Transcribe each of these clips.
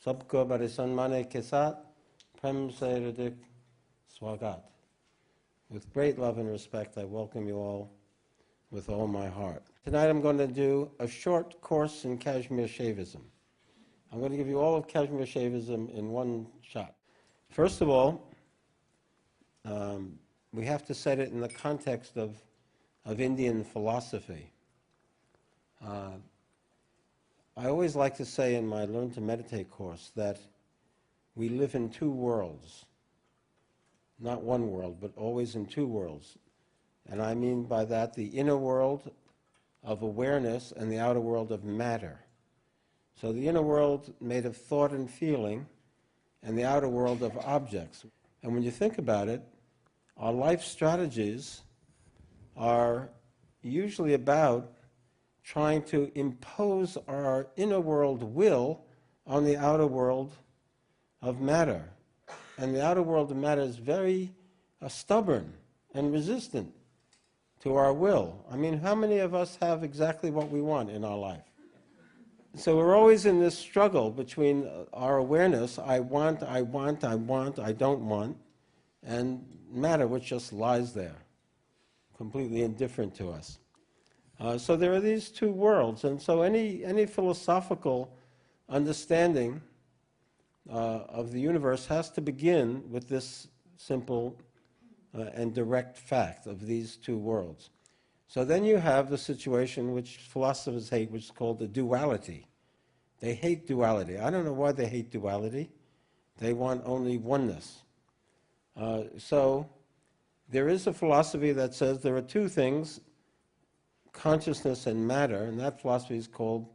Sabko bari sanmane ke saath, prem se hridik swagat. With great love and respect, I welcome you all with all my heart. Tonight I'm going to do a short course in Kashmir Shaivism. I'm going to give you all of Kashmir Shaivism in one shot. First of all, we have to set it in the context of Indian philosophy. I always like to say in my Learn to Meditate course that we live in two worlds. Not one world, but always in two worlds. And I mean by that the inner world of awareness and the outer world of matter. So the inner world made of thought and feeling, and the outer world of objects. And when you think about it, our life strategies are usually about trying to impose our inner world will on the outer world of matter. And the outer world of matter is very stubborn and resistant to our will. I mean, how many of us have exactly what we want in our life? So we're always in this struggle between our awareness, I want, I don't want, and matter, which just lies there, completely indifferent to us. So there are these two worlds, and so any philosophical understanding of the universe has to begin with this simple and direct fact of these two worlds. So then you have the situation which philosophers hate, which is called the duality. They hate duality. I don't know why they hate duality. They want only oneness. So there is a philosophy that says there are two things, consciousness and matter, and that philosophy is called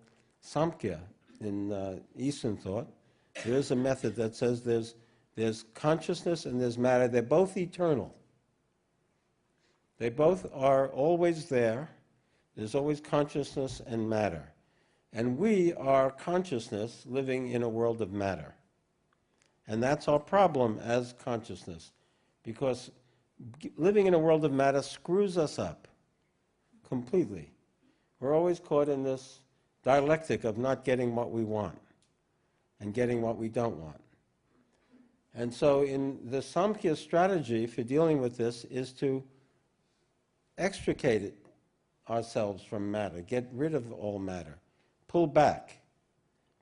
Samkhya in Eastern thought. There is a method that says there's consciousness and there's matter. They're both eternal. They both are always there. There's always consciousness and matter. And we are consciousness living in a world of matter. And that's our problem as consciousness, because living in a world of matter screws us up completely. We're always caught in this dialectic of not getting what we want and getting what we don't want. And so in the Samkhya strategy for dealing with this is to extricate ourselves from matter, get rid of all matter, pull back,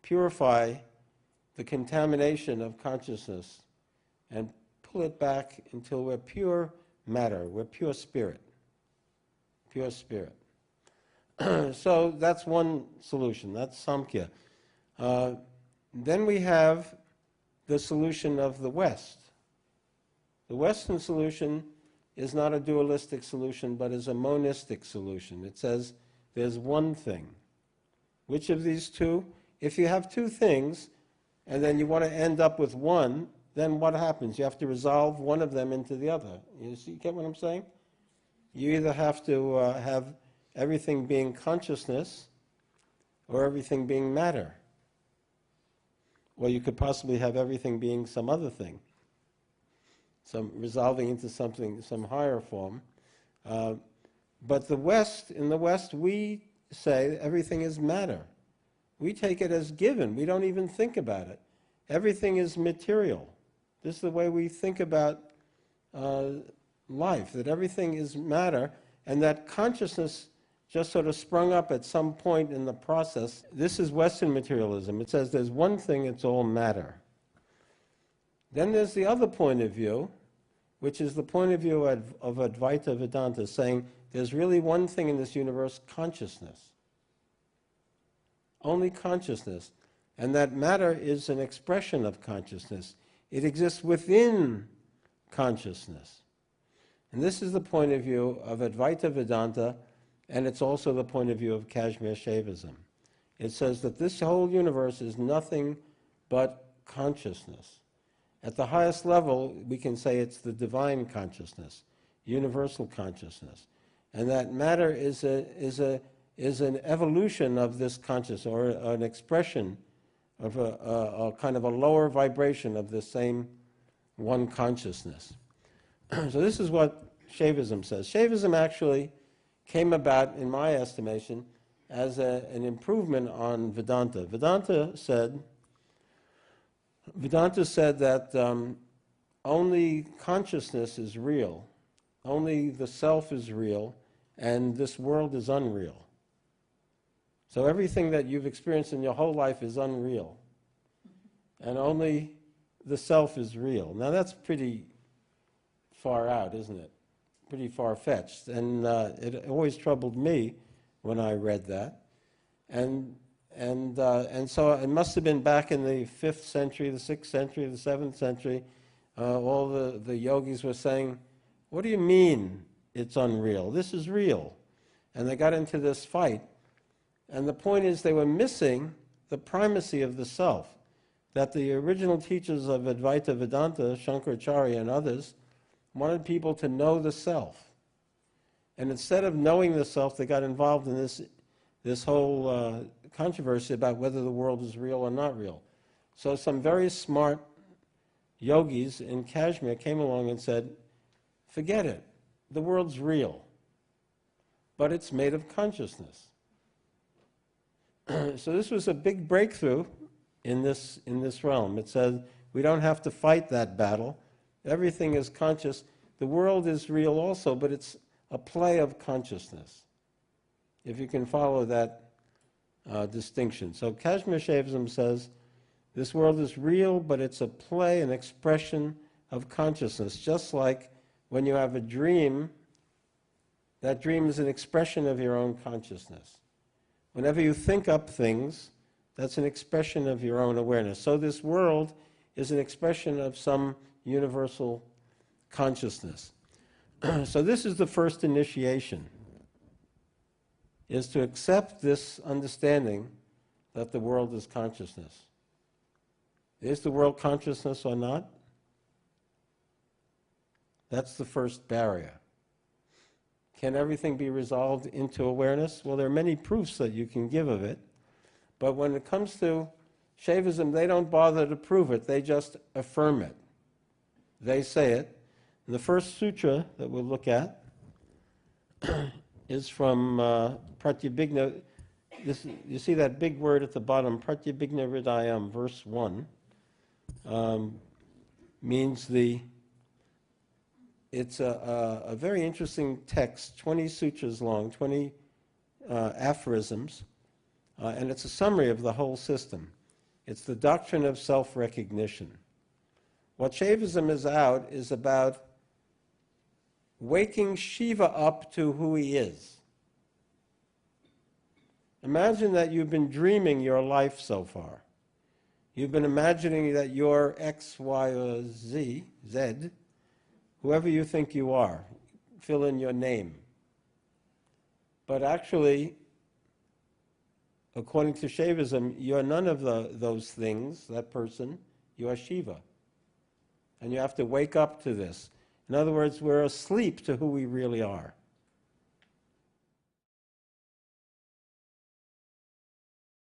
purify the contamination of consciousness, and pull it back until we're pure matter, we're pure spirit. Pure spirit. So that's one solution, that's Samkhya. Then we have the solution of the West. The Western solution is not a dualistic solution, but is a monistic solution. It says there's one thing. Which of these two? If you have two things, and then you want to end up with one, then what happens? You have to resolve one of them into the other. You get what I'm saying? You either have to have everything being consciousness or everything being matter. Or you could possibly have everything being some other thing, some resolving into something, some higher form. But in the West, we say everything is matter. We take it as given. We don't even think about it. Everything is material. This is the way we think about life, that everything is matter, and that consciousness just sort of sprung up at some point in the process. This is Western materialism. It says there's one thing, it's all matter. Then there's the other point of view, which is the point of view of Advaita Vedanta, saying there's really one thing in this universe, consciousness. Only consciousness. And that matter is an expression of consciousness. It exists within consciousness. And this is the point of view of Advaita Vedanta, and it's also the point of view of Kashmir Shaivism. It says that this whole universe is nothing but consciousness. At the highest level, we can say it's the divine consciousness, universal consciousness. And that matter is an evolution of this consciousness, or an expression of a kind of a lower vibration of the same one consciousness. So this is what Shaivism says. Shaivism actually came about, in my estimation, as an improvement on Vedanta. Vedanta said, Vedanta said that only consciousness is real, only the self is real, and this world is unreal. So everything that you've experienced in your whole life is unreal, and only the self is real. Now that's pretty far out, isn't it? Pretty far-fetched, and it always troubled me when I read that. And so it must have been back in the 5th century, the 6th century, the 7th century, all the yogis were saying, what do you mean it's unreal? This is real. And they got into this fight. And the point is they were missing the primacy of the self, that the original teachers of Advaita Vedanta, Shankaracharya and others, wanted people to know the self. And instead of knowing the self, they got involved in this whole controversy about whether the world is real or not real. So some very smart yogis in Kashmir came along and said, forget it, the world's real, but it's made of consciousness. So this was a big breakthrough in this realm. It said we don't have to fight that battle. Everything is conscious. The world is real also, but it's a play of consciousness, if you can follow that distinction. So Kashmir Shaivism says this world is real, but it's a play, an expression of consciousness. Just like when you have a dream, that dream is an expression of your own consciousness. Whenever you think up things, that's an expression of your own awareness. So this world is an expression of some universal consciousness. So this is the first initiation, is to accept this understanding that the world is consciousness. Is the world consciousness or not? That's the first barrier. Can everything be resolved into awareness? Well, there are many proofs that you can give of it, but when it comes to Shaivism, they don't bother to prove it, they just affirm it. They say it. And the first sutra that we'll look at is from Pratyabhigna. You see that big word at the bottom, Pratyabhigna Hridayam, verse 1, means it's a very interesting text, 20 sutras long, 20 aphorisms, and it's a summary of the whole system. It's the doctrine of self-recognition. What Shaivism is about waking Shiva up to who he is. Imagine that you've been dreaming your life so far. You've been imagining that you're X, Y, or Z, whoever you think you are. Fill in your name. But actually, according to Shaivism, you're none of those things, that person. You are Shiva. And you have to wake up to this. In other words, we're asleep to who we really are.